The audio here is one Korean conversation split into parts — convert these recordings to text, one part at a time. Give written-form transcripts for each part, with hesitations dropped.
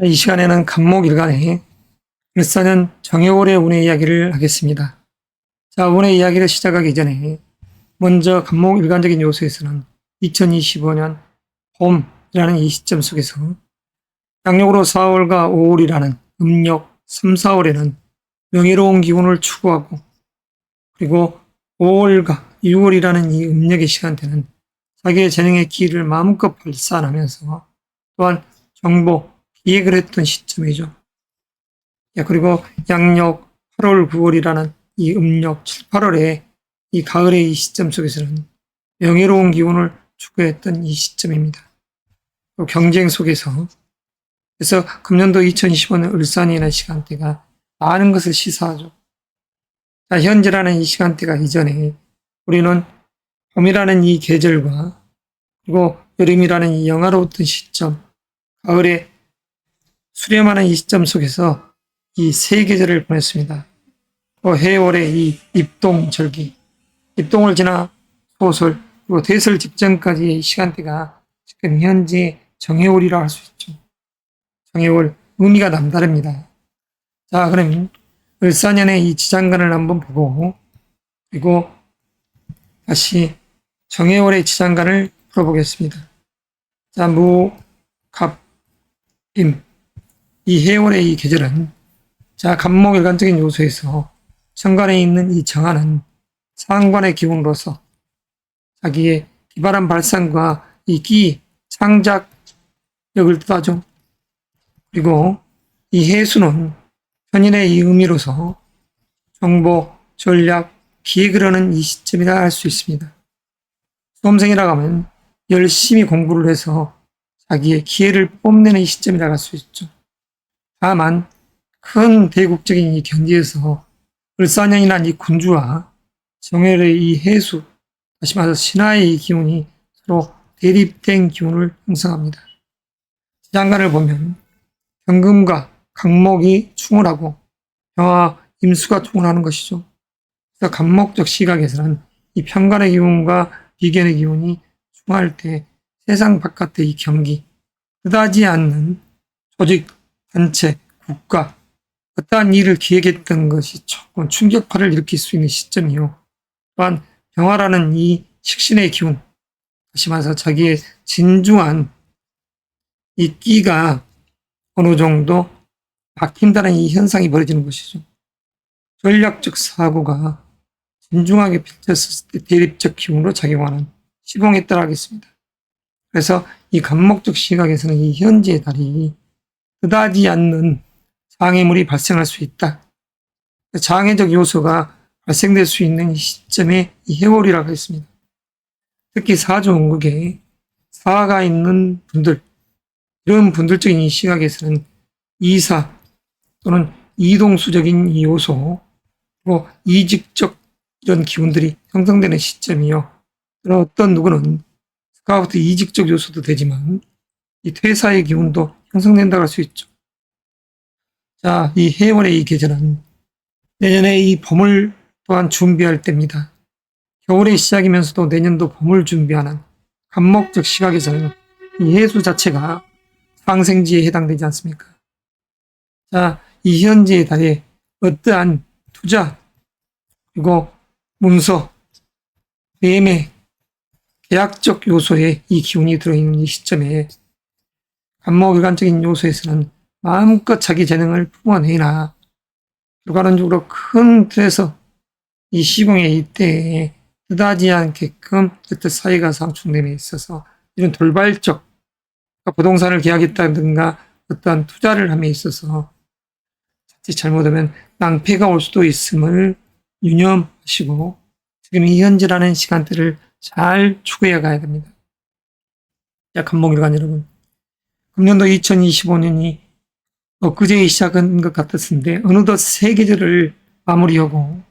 이 시간에는 간목일간의 을사년 정해월의 운의 이야기를 하겠습니다. 자, 운의 이야기를 시작하기 전에 먼저 간목일간적인 요소에서는 2025년 봄이라는 이 시점 속에서 양력으로 4월과 5월이라는 음력 3, 4월에는 명예로운 기운을 추구하고, 그리고 5월과 6월이라는 이 음력의 시간대는 자기의 재능의 기회를 마음껏 발산하면서 또한 정보, 기획을 했던 시점이죠. 그리고 양력 8월, 9월이라는 이 음력 7, 8월에 이 가을의 이 시점 속에서는 명예로운 기운을 추구했던 이 시점입니다. 경쟁 속에서, 그래서 금년도 2025년 을산이라는 시간대가 많은 것을 시사하죠. 자, 현재라는 이 시간대가 이전에 우리는 봄이라는 이 계절과, 그리고 여름이라는 이 영화로웠던 시점, 가을에 수렴하는 이 시점 속에서 이 세 계절을 보냈습니다. 해월의 이 입동절기, 입동을 지나 소설, 그리고 대설 직전까지의 시간대가 지금 현재 정해월이라고 할 수 있죠. 정해월, 의미가 남다릅니다. 자, 그럼 을사년의 이 지장간을 한번 보고, 그리고 다시 정해월의 지장간을 풀어보겠습니다. 자, 무, 갑, 임. 이 해월의 이 계절은, 자, 간목일간적인 요소에서 천간에 있는 이 정화는 상관의 기운으로서 자기의 기발한 발상과 이 기, 창작력을 뜻하죠. 그리고 이 해수는 편인의 이 의미로서 정보, 전략, 기획을 하는 이 시점이라 할 수 있습니다. 수험생이라고 하면 열심히 공부를 해서 자기의 기회를 뽐내는 이 시점이라 할 수 있죠. 다만 큰 대국적인 이 경지에서 을사년이란 이 군주와 정열의 이 해수, 다시 말해서 신화의 이 기운이 서로 대립된 기운을 형성합니다. 지장간을 보면 경금과 간목이 충을 하고 병화, 임수가 충을 하는 것이죠. 그래서 간목적 시각에서는 이 편간의 기운과 비견의 기운이 충할 때 세상 바깥의 이 경기, 뜻하지 않는 조직, 단체, 국가, 어떠한 일을 기획했던 것이 조금 충격파를 일으킬 수 있는 시점이요. 또한 병화라는 이 식신의 기운, 다시 말해서 자기의 진중한 이 끼가 어느 정도 박힌다는 이 현상이 벌어지는 것이죠. 전략적 사고가 진중하게 펼쳤을 때 대립적 기운으로 작용하는 시공에 따라하겠습니다. 그래서 이 간목적 시각에서는 이 현재의 달이 뜻하지 않는 장애물이 발생할 수 있다. 장애적 요소가 발생될 수 있는 이 시점에 이 해월이라고 했습니다. 특히 사주원국에 사가 있는 분들, 이런 분들적인 이 시각에서는 이사 또는 이동수적인 이 요소, 그리고 이직적 이런 기운들이 형성되는 시점이요. 또는 어떤 누구는 스카우트 이직적 요소도 되지만 이 퇴사의 기운도 형성된다고 할 수 있죠. 자, 이 해월의 이 계절은 내년에 이 봄을 또한 준비할 때입니다. 겨울의 시작이면서도 내년도 봄을 준비하는 간목적 시각에서는 이 해수 자체가 상생지에 해당되지 않습니까? 자, 이 현재의 달에 어떠한 투자, 그리고 문서, 매매, 계약적 요소에 이 기운이 들어있는 이 시점에 간목일간적인 요소에서는 마음껏 자기 재능을 품어내나 결과론적으로 큰 틀에서 이 시공의 이때에 뜻하지 않게끔 어떤 사회가 상충됨에 있어서 이런 돌발적 부동산을 계약했다든가 어떠한 투자를 함에 있어서 자칫 잘못하면 낭패가 올 수도 있음을 유념하시고 지금 이 현재라는 시간대를 잘 추구해 가야 됩니다. 자, 간목일간 여러분, 금년도 2025년이 엊그제 시작한 것 같았는데 어느덧 세 계절을 마무리하고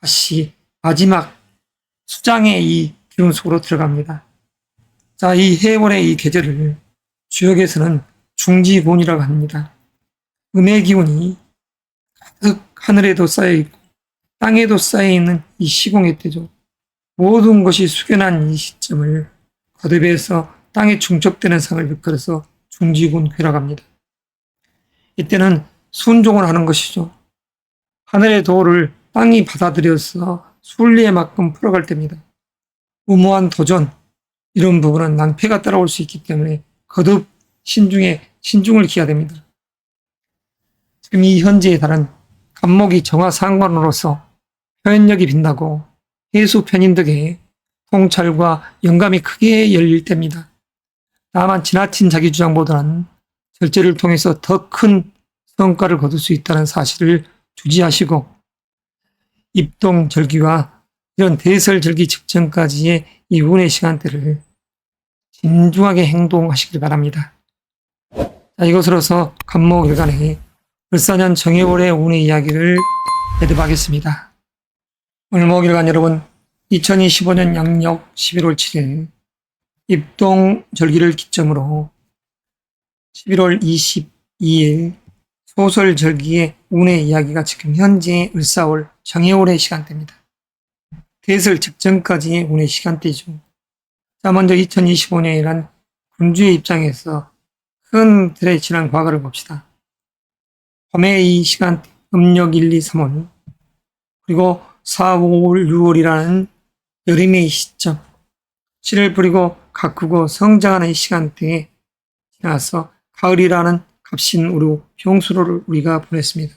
다시 마지막 수장의 이 기운 속으로 들어갑니다. 자, 이 해월의 이 계절을 주역에서는 중지곤이라고 합니다. 음의 기운이 가득 하늘에도 쌓여있고 땅에도 쌓여있는 이 시공의 때죠. 모든 것이 숙연한 이 시점을 거듭해서 땅에 중첩되는 상을 일컬어서 중지곤회라고 합니다. 이때는 순종을 하는 것이죠. 하늘의 도를 땅이 받아들여서 순리에 맞끔 풀어갈 때입니다. 무모한 도전, 이런 부분은 낭패가 따라올 수 있기 때문에 거듭 신중을 기해야 됩니다. 지금 이 현재에 달한 간목이 정화상관으로서 표현력이 빛나고 해수 편인 덕에 통찰과 영감이 크게 열릴 때입니다. 다만 지나친 자기 주장보다는 절제를 통해서 더 큰 성과를 거둘 수 있다는 사실을 주지하시고 입동절기와 이런 대설절기 직전까지의 이 운의 시간대를 진중하게 행동하시길 바랍니다. 자, 이것으로서 간목일간의 을사년 정해월의 운의 이야기를 해드리겠습니다. 을목일간 여러분, 2025년 양력 11월 7일 입동절기를 기점으로 11월 22일 소설절기의 운의 이야기가 지금 현재 을사월 정해월의 시간대입니다. 대설 직전까지의 운의 시간대죠. 자, 먼저 2025년이란 군주의 입장에서 큰 틀의 지난 과거를 봅시다. 봄의 이 시간 음력 1, 2, 3월 그리고 4, 5, 6월이라는 여름의 시점 7을 뿌리고 가꾸고 성장하는 시간대에 지나서 가을이라는 갑신우루 병수로를 우리가 보냈습니다.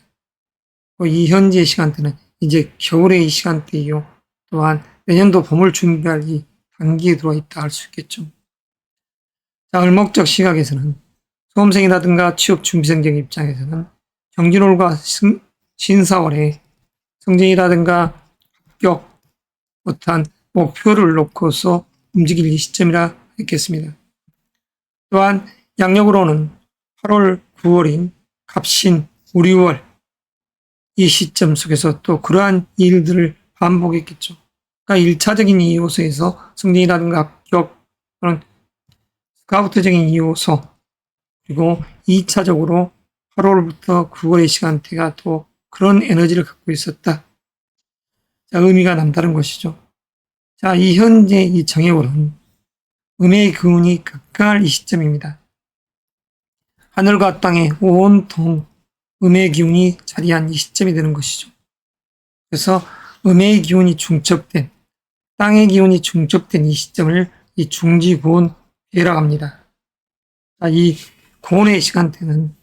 이 현재 시간대는 이제 겨울의 이 시간대이요. 또한 내년도 봄을 준비할 이 단기에 들어와 있다 할 수 있겠죠. 자, 을목적 시각에서는 수험생이라든가 취업준비생들 입장에서는 경진월과 신사월에 성적이라든가 합격, 어떠한 목표를 놓고서 움직일 이 시점이라 했겠습니다. 또한 양력으로는 8월, 9월인 갑신, 우리월 이 시점 속에서 또 그러한 일들을 반복했겠죠. 그러니까 1차적인 이 요소에서 성적이라든가 합격 또는 스카우트적인 요소 그리고 2차적으로 8월부터 9월의 시간대가 또 그런 에너지를 갖고 있었다. 자, 의미가 남다른 것이죠. 자, 이 현재 이 정해월은 음의 기운이 극강할 이 시점입니다. 하늘과 땅에 온통 음의 기운이 자리한 이 시점이 되는 것이죠. 그래서 음의 기운이 중첩된, 땅의 기운이 중첩된 이 시점을 이 중지고온이라고 합니다. 자, 이 고온의 시간대는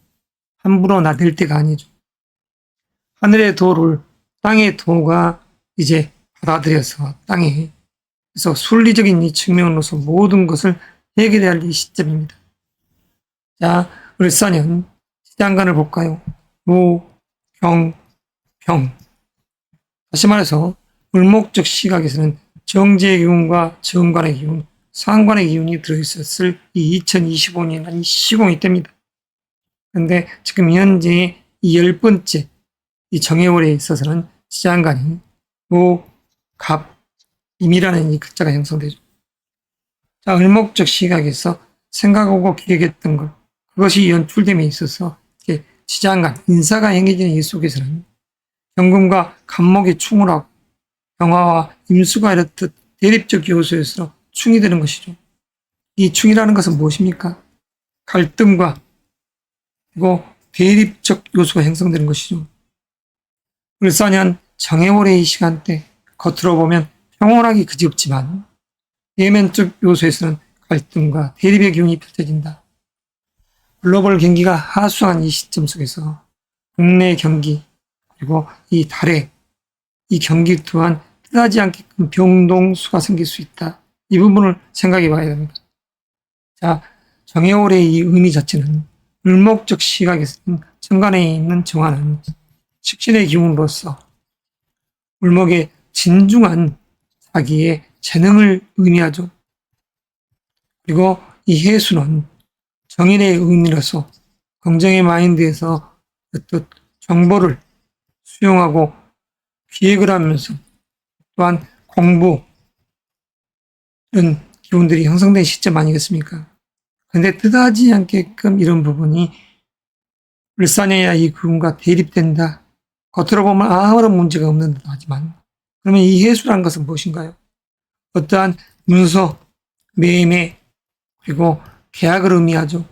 함부로 나댈 때가 아니죠. 하늘의 도를 땅의 도가 이제 받아들여서 땅에 그래서 순리적인 이 측면으로서 모든 것을 해결해야 할 이 시점입니다. 자, 을사년 시장간을 볼까요? 무, 경, 병. 다시 말해서 을목적 시각에서는 정제의 기운과 정관의 기운, 상관의 기운이 들어있었을 이 2025년이라는 시공이 됩니다. 그런데 지금 현재 이 10번째 이 정해월에 있어서는 시장간이 무, 갑, 임이라는 이 글자가 형성되죠. 자, 을목적 시각에서 생각하고 기획했던 것, 그것이 연출됨에 있어서 시장간, 인사가 행해지는 이 속에서는 경금과 간목이 충을 하고 병화와 임수가 이렇듯 대립적 요소에서 충이 되는 것이죠. 이 충이라는 것은 무엇입니까? 갈등과 그리고 대립적 요소가 형성되는 것이죠. 을사년 정해월의 이 시간대 겉으로 보면 평온하기 그지없지만 내면적 요소에서는 갈등과 대립의 기운이 펼쳐진다. 글로벌 경기가 하수한 이 시점 속에서 국내 경기 그리고 이 달의 이 경기 또한 뜻하지 않게끔 병동수가 생길 수 있다. 이 부분을 생각해 봐야 됩니다. 자, 정해월의 이 의미 자체는 을목적 시각에서는 천간에 있는 정화는 식신의 기운으로서 을목의 진중한 자기의 재능을 의미하죠. 그리고 이 해수는 정인의 의미로서 긍정의 마인드에서 어떤 정보를 수용하고 기획을 하면서 또한 공부 이런 기운들이 형성된 시점 아니겠습니까? 그런데 뜻하지 않게끔 이런 부분이 을사년이나 이 기운과 대립된다. 겉으로 보면 아무런 문제가 없는 듯 하지만 그러면 이 해수라는 것은 무엇인가요? 어떠한 문서, 매매, 그리고 계약을 의미하죠.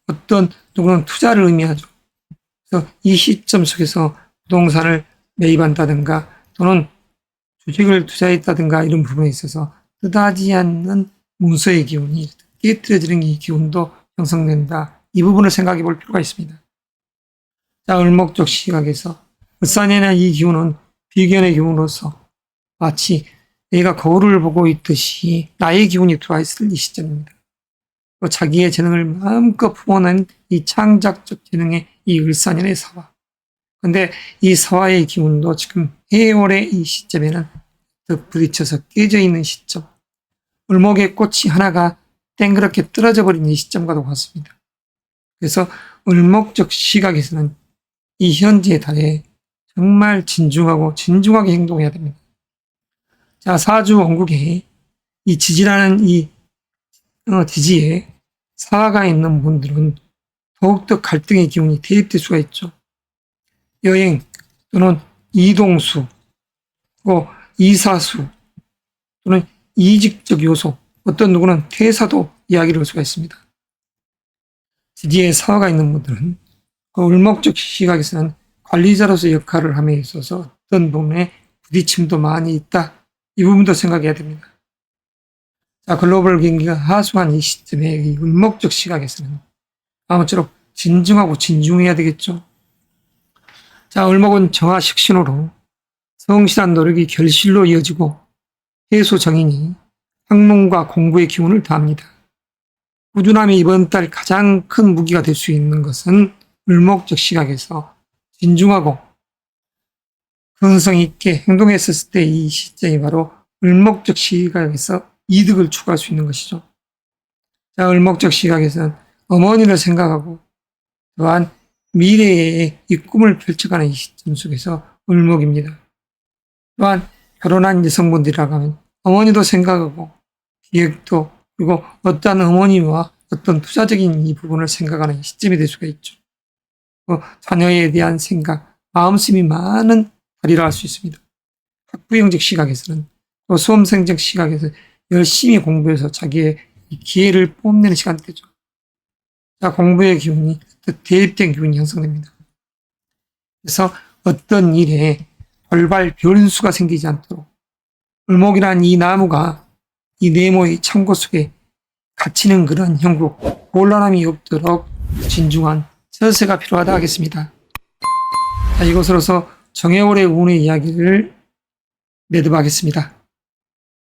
어떤 누구는 투자를 의미하죠. 그래서 이 시점 속에서 부동산을 매입한다든가 또는 주식을 투자했다든가 이런 부분에 있어서 뜻하지 않는 문서의 기운이 깨트려지는 이 기운도 형성된다. 이 부분을 생각해 볼 필요가 있습니다. 자, 을목적 시각에서 을산에는 이 기운은 비견의 기운으로서 마치 내가 거울을 보고 있듯이 나의 기운이 들어와 있을 이 시점입니다. 또 자기의 재능을 마음껏 품어낸 이 창작적 재능의 이 을산연의 사화. 근데 이 사화의 기운도 지금 해월의 이 시점에는 더 부딪혀서 깨져 있는 시점. 을목의 꽃이 하나가 땡그랗게 떨어져 버린 이 시점과도 같습니다. 그래서 을목적 시각에서는 이 현재의 달에 정말 진중하게 행동해야 됩니다. 자, 사주 원국에 이 지지라는 이 지지에 사화가 있는 분들은 더욱더 갈등의 기운이 대입될 수가 있죠. 여행 또는 이동수, 이사수 또는 이직적 요소, 어떤 누구는 퇴사도 이야기를 할 수가 있습니다. 지지에 사화가 있는 분들은 을목적 시각에서는 관리자로서 역할을 함에 있어서 어떤 부분에 부딪힘도 많이 있다. 이 부분도 생각해야 됩니다. 자, 글로벌 경기가 하수한 이 시점에 이 을목적 시각에서는 아무쪼록 진중하고 진중해야 되겠죠. 자, 을목은 정화식 신호로 성실한 노력이 결실로 이어지고 해소 정인이 학문과 공부의 기운을 더합니다. 꾸준함이 이번 달 가장 큰 무기가 될 수 있는 것은 을목적 시각에서 진중하고 근성 있게 행동했을 때 이 시점이 바로 을목적 시각에서 이득을 추구할 수 있는 것이죠. 자, 을목적 시각에서는 어머니를 생각하고 또한 미래의 이 꿈을 펼쳐가는 이 시점 속에서 을목입니다. 또한 결혼한 여성분들이라고 하면 어머니도 생각하고 기획도 그리고 어떠한 어머니와 어떤 투자적인 이 부분을 생각하는 이 시점이 될 수가 있죠. 자녀에 대한 생각, 마음씀이 많은 달이라 할 수 있습니다. 학부형적 시각에서는 또 수험생적 시각에서 열심히 공부해서 자기의 기회를 뽐내는 시간대죠. 자, 공부의 기운이 대입된 기운이 형성됩니다. 그래서 어떤 일에 돌발 변수가 생기지 않도록 을목이란 이 나무가 이 네모의 창고 속에 갇히는 그런 형국, 곤란함이 없도록 진중한 처세가 필요하다 하겠습니다. 자, 이것으로서 정해월의 운의 이야기를 매듭하겠습니다.